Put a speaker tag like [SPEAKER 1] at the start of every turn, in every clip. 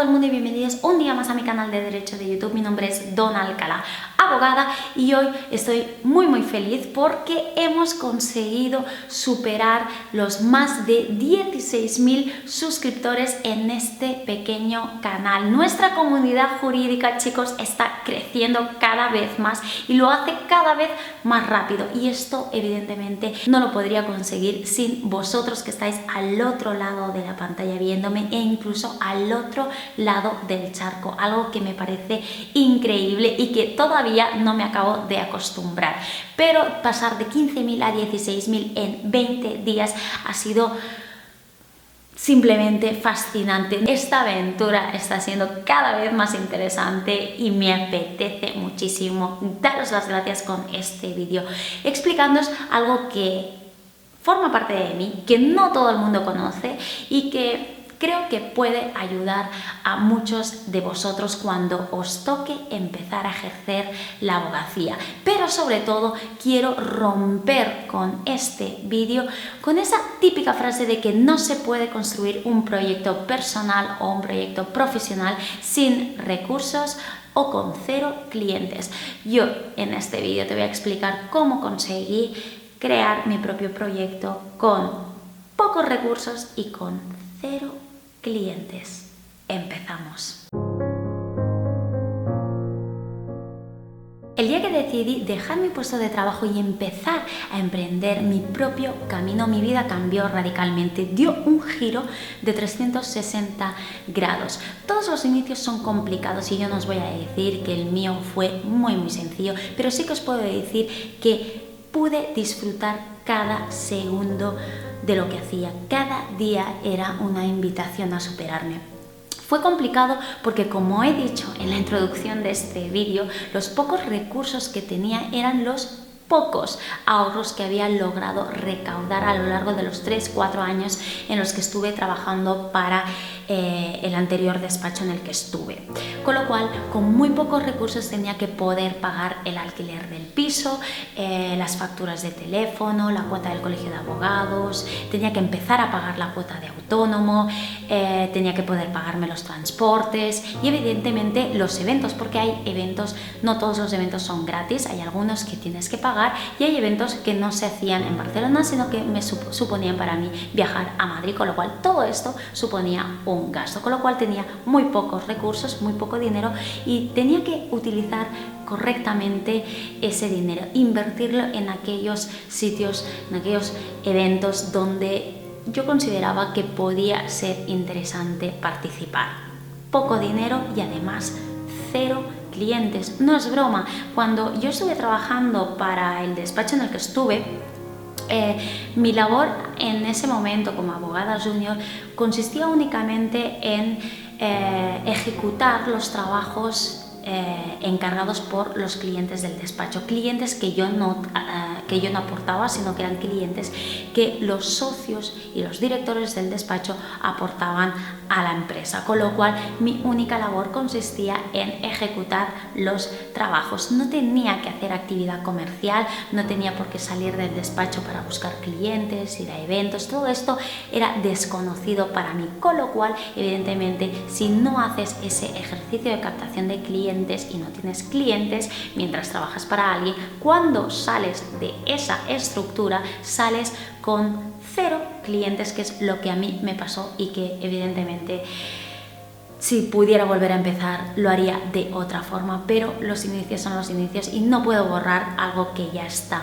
[SPEAKER 1] el mundo y bienvenidos un día más a mi canal de Derecho de YouTube. Mi nombre es Dona Alcalá, abogada, y hoy estoy muy feliz porque hemos conseguido superar los más de 16.000 suscriptores en este pequeño canal. Nuestra comunidad jurídica, chicos, está creciendo cada vez más y lo hace cada vez más rápido, y esto evidentemente no lo podría conseguir sin vosotros que estáis al otro lado de la pantalla viéndome, e incluso al otro lado del charco, algo que me parece increíble y que todavía no me acabo de acostumbrar. Pero pasar de 15.000 a 16.000 en 20 días ha sido simplemente fascinante. Esta aventura está siendo cada vez más interesante y me apetece muchísimo daros las gracias con este vídeo, explicándoos algo que forma parte de mí, que no todo el mundo conoce y que creo que puede ayudar a muchos de vosotros cuando os toque empezar a ejercer la abogacía. Pero sobre todo quiero romper con este vídeo con esa típica frase de que no se puede construir un proyecto personal o un proyecto profesional sin recursos o con 0 clientes. Yo en este vídeo te voy a explicar cómo conseguí crear mi propio proyecto con pocos recursos y con 0 clientes. Empezamos. El día que decidí dejar mi puesto de trabajo y empezar a emprender mi propio camino, mi vida cambió radicalmente, dio un giro de 360 grados. Todos los inicios son complicados y yo no os voy a decir que el mío fue muy sencillo, pero sí que os puedo decir que pude disfrutar cada segundo de lo que hacía. Cada día era una invitación a superarme. Fue complicado porque, como he dicho en la introducción de este vídeo, los pocos recursos que tenía eran los pocos ahorros que había logrado recaudar a lo largo de los 3-4 años en los que estuve trabajando para el anterior despacho en el que estuve. Con lo cual, con muy pocos recursos tenía que poder pagar el alquiler del piso, las facturas de teléfono, la cuota del colegio de abogados, tenía que empezar a pagar la cuota de autónomo, tenía que poder pagarme los transportes y evidentemente los eventos, porque hay eventos, no todos los eventos son gratis, hay algunos que tienes que pagar y hay eventos que no se hacían en Barcelona, sino que me suponían para mí viajar a Madrid, con lo cual todo esto suponía un gasto, con lo cual tenía muy pocos recursos, muy poco dinero, y tenía que utilizar correctamente ese dinero, invertirlo en aquellos sitios, en aquellos eventos donde yo consideraba que podía ser interesante participar. Poco dinero y además 0 clientes. No es broma. Cuando yo estuve trabajando para el despacho en el que estuve, mi labor en ese momento como abogada junior consistía únicamente en ejecutar los trabajos encargados por los clientes del despacho, clientes que yo no aportaba, sino que eran clientes que los socios y los directores del despacho aportaban a la empresa, con lo cual mi única labor consistía en ejecutar los trabajos. No tenía que hacer actividad comercial, no tenía por qué salir del despacho para buscar clientes, ir a eventos, todo esto era desconocido para mí, con lo cual evidentemente si no haces ese ejercicio de captación de clientes y no tienes clientes mientras trabajas para alguien, cuando sales de esa estructura sales con 0 clientes, que es lo que a mí me pasó y que evidentemente si pudiera volver a empezar lo haría de otra forma, pero los inicios son los inicios y no puedo borrar algo que ya está.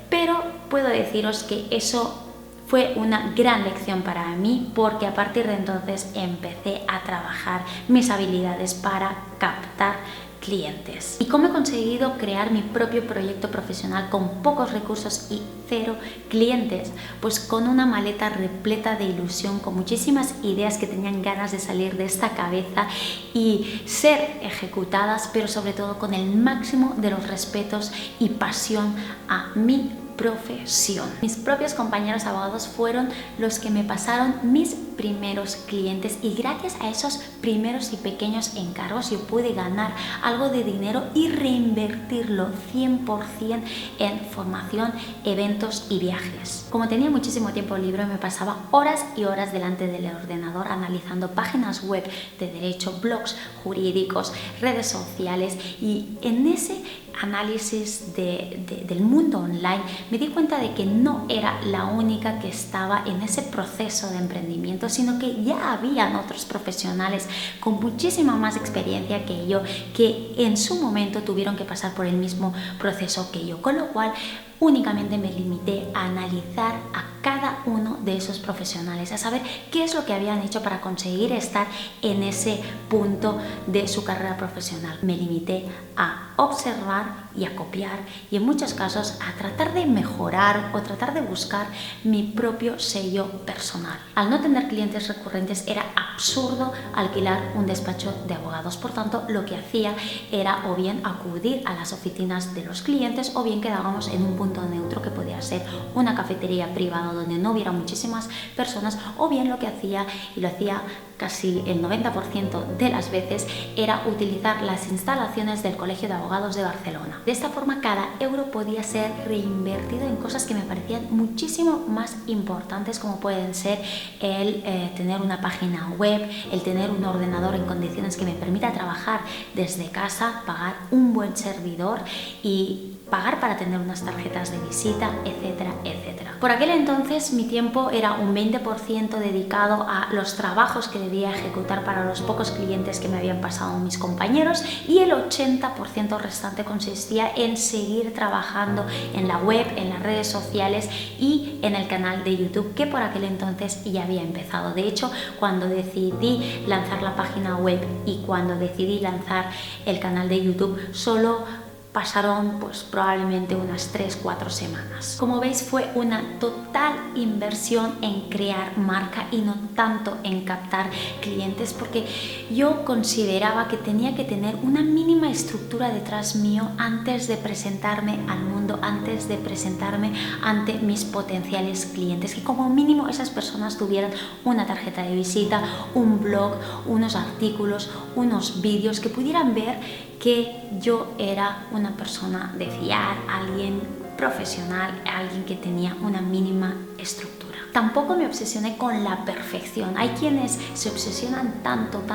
[SPEAKER 1] Pero puedo deciros que eso fue una gran lección para mí, porque a partir de entonces empecé a trabajar mis habilidades para captar clientes. ¿Y cómo he conseguido crear mi propio proyecto profesional con pocos recursos y 0 clientes? Pues con una maleta repleta de ilusión, con muchísimas ideas que tenían ganas de salir de esta cabeza y ser ejecutadas, pero sobre todo con el máximo de los respetos y pasión a mi profesión. Mis propios compañeros abogados fueron los que me pasaron mis primeros clientes y gracias a esos primeros y pequeños encargos yo pude ganar algo de dinero y reinvertirlo 100% en formación, eventos y viajes. Como tenía muchísimo tiempo libre, me pasaba horas y horas delante del ordenador analizando páginas web de derecho, blogs jurídicos, redes sociales, y en ese análisis del mundo online me di cuenta de que no era la única que estaba en ese proceso de emprendimiento, sino que ya habían otros profesionales con muchísima más experiencia que yo, que en su momento tuvieron que pasar por el mismo proceso que yo, con lo cual únicamente me limité a analizar a cada uno de esos profesionales, a saber qué es lo que habían hecho para conseguir estar en ese punto de su carrera profesional. Me limité a observar y a copiar y en muchos casos a tratar de mejorar o tratar de buscar mi propio sello personal. Al no tener clientes recurrentes era absurdo alquilar un despacho de abogados, por tanto lo que hacía era o bien acudir a las oficinas de los clientes o bien quedábamos en un punto neutro que podía ser una cafetería privada donde no hubiera muchísimas personas, o bien lo que hacía, y lo hacía casi el 90% de las veces, era utilizar las instalaciones del Colegio de Abogados de Barcelona. De esta forma cada euro podía ser reinvertido en cosas que me parecían muchísimo más importantes, como pueden ser el tener una página web, el tener un ordenador en condiciones que me permita trabajar desde casa, pagar un buen servidor y pagar para tener unas tarjetas de visita, etcétera, etcétera. Por aquel entonces mi tiempo era un 20% dedicado a los trabajos que debía ejecutar para los pocos clientes que me habían pasado mis compañeros y el 80% restante consistía en seguir trabajando en la web, en las redes sociales y en el canal de YouTube, que por aquel entonces ya había empezado. De hecho, cuando decidí lanzar la página web y cuando decidí lanzar el canal de YouTube, solo pasaron probablemente unas 3-4 semanas. Como veis, fue una total inversión en crear marca y no tanto en captar clientes, porque yo consideraba que tenía que tener una mínima estructura detrás mío antes de presentarme al mundo, antes de presentarme ante mis potenciales clientes, que como mínimo esas personas tuvieran una tarjeta de visita, un blog, unos artículos, unos vídeos, que pudieran ver que yo era una persona de fiar, alguien profesional, alguien que tenía una mínima estructura. Tampoco me obsesioné con la perfección. Hay quienes se obsesionan tanto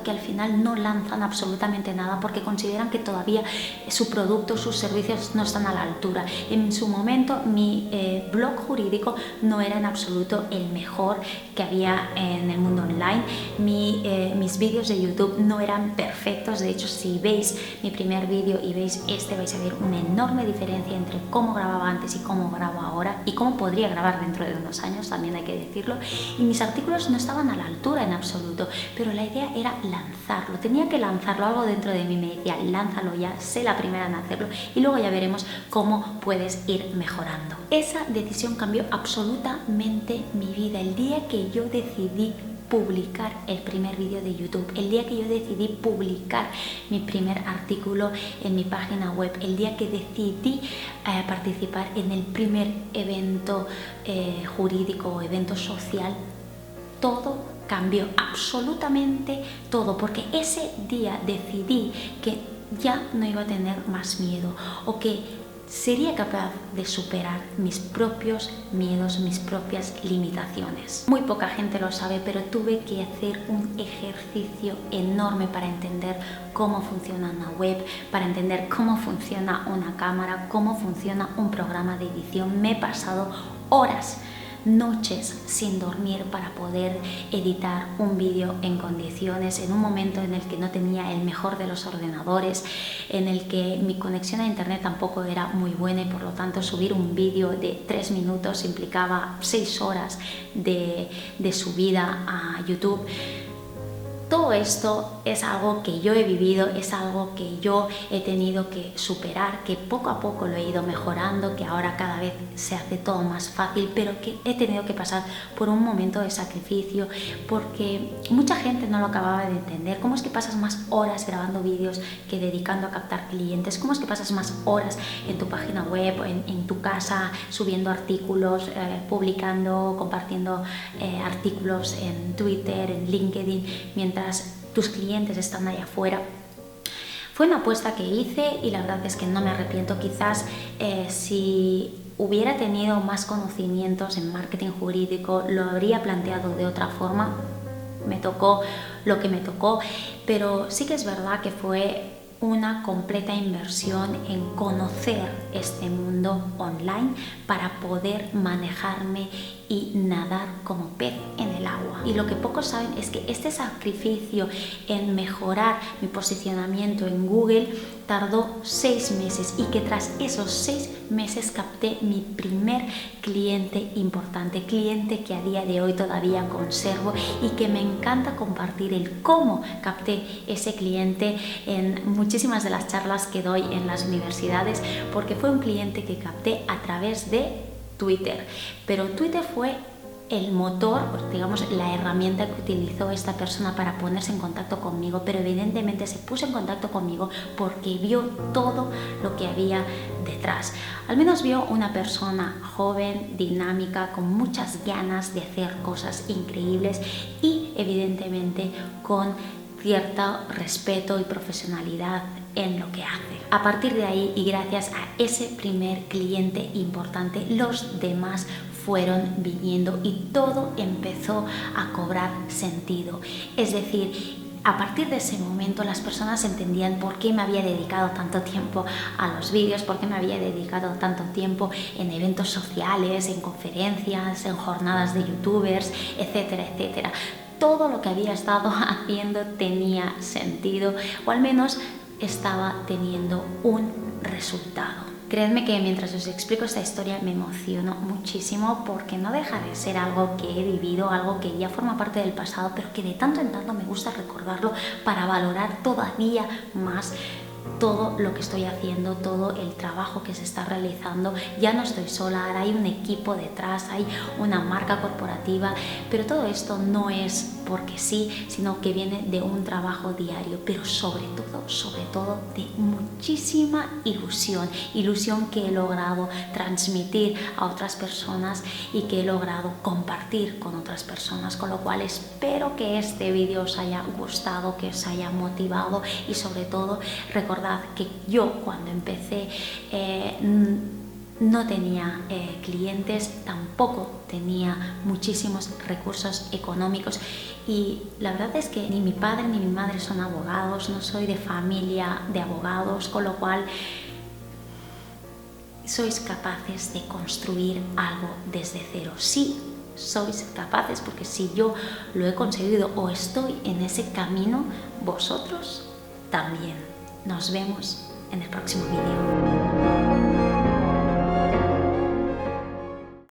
[SPEAKER 1] que al final no lanzan absolutamente nada porque consideran que todavía su producto, sus servicios no están a la altura. En su momento mi blog jurídico no era en absoluto el mejor que había en el mundo online. Mis vídeos de YouTube no eran perfectos. De hecho, si veis mi primer vídeo y veis este, vais a ver una enorme diferencia entre cómo grababa antes y cómo grabo ahora y cómo podría grabar dentro de unos años, también hay que decirlo. Y mis artículos no estaban a la altura en absoluto, pero la idea era lanzarlo. Tenía que lanzarlo. Algo dentro de mí me decía, lánzalo ya, sé la primera en hacerlo y luego ya veremos cómo puedes ir mejorando. Esa decisión cambió absolutamente mi vida. El día que yo decidí publicar el primer vídeo de YouTube, el día que yo decidí publicar mi primer artículo en mi página web, el día que decidí participar en el primer evento jurídico o evento social, todo cambió, absolutamente todo, porque ese día decidí que ya no iba a tener más miedo, o que sería capaz de superar mis propios miedos, mis propias limitaciones. Muy poca gente lo sabe, pero tuve que hacer un ejercicio enorme para entender cómo funciona una web, para entender cómo funciona una cámara, cómo funciona un programa de edición. Me he pasado horas, noches sin dormir para poder editar un vídeo en condiciones, en un momento en el que no tenía el mejor de los ordenadores, en el que mi conexión a internet tampoco era muy buena y por lo tanto subir un vídeo de 3 minutos implicaba 6 horas de subida a YouTube. Todo esto es algo que yo he vivido, es algo que yo he tenido que superar, que poco a poco lo he ido mejorando, que ahora cada vez se hace todo más fácil, pero que he tenido que pasar por un momento de sacrificio, porque mucha gente no lo acababa de entender. ¿Cómo es que pasas más horas grabando vídeos que dedicando a captar clientes? ¿Cómo es que pasas más horas en tu página web, en tu casa, subiendo artículos, publicando, compartiendo artículos en Twitter, en LinkedIn, mientras tus clientes están allá afuera? Fue una apuesta que hice y la verdad es que no me arrepiento. Quizás si hubiera tenido más conocimientos en marketing jurídico lo habría planteado de otra forma. Me tocó lo que me tocó, pero sí que es verdad que fue una completa inversión en conocer este mundo online para poder manejarme y nadar como pez en el agua. Y lo que pocos saben es que este sacrificio en mejorar mi posicionamiento en Google tardó 6 meses y que tras esos 6 meses capté mi primer cliente importante, cliente que a día de hoy todavía conservo y que me encanta compartir el cómo capté ese cliente en muchísimas de las charlas que doy en las universidades, porque fue un cliente que capté a través de Twitter, pero Twitter fue el motor, digamos, la herramienta que utilizó esta persona para ponerse en contacto conmigo, pero evidentemente se puso en contacto conmigo porque vio todo lo que había detrás. Al menos vio una persona joven, dinámica, con muchas ganas de hacer cosas increíbles y evidentemente con cierto respeto y profesionalidad en lo que hace. A partir de ahí y gracias a ese primer cliente importante, los demás fueron viniendo y todo empezó a cobrar sentido. Es decir, a partir de ese momento las personas entendían por qué me había dedicado tanto tiempo a los vídeos, por qué me había dedicado tanto tiempo en eventos sociales, en conferencias, en jornadas de youtubers, etcétera, etcétera. Todo lo que había estado haciendo tenía sentido, o al menos estaba teniendo un resultado. Creedme que mientras os explico esta historia me emociono muchísimo porque no deja de ser algo que he vivido, algo que ya forma parte del pasado, pero que de tanto en tanto me gusta recordarlo para valorar todavía más todo lo que estoy haciendo, todo el trabajo que se está realizando. Ya no estoy sola, ahora hay un equipo detrás, hay una marca corporativa, pero todo esto no es porque sí, sino que viene de un trabajo diario, pero sobre todo de muchísima ilusión que he logrado transmitir a otras personas y que he logrado compartir con otras personas, con lo cual espero que este vídeo os haya gustado, que os haya motivado y sobre todo recordad que yo cuando empecé no tenía clientes, tampoco tenía muchísimos recursos económicos y la verdad es que ni mi padre ni mi madre son abogados, no soy de familia de abogados, con lo cual sois capaces de construir algo desde cero. Sí, sois capaces, porque si yo lo he conseguido o estoy en ese camino, vosotros también. Nos vemos en el próximo vídeo.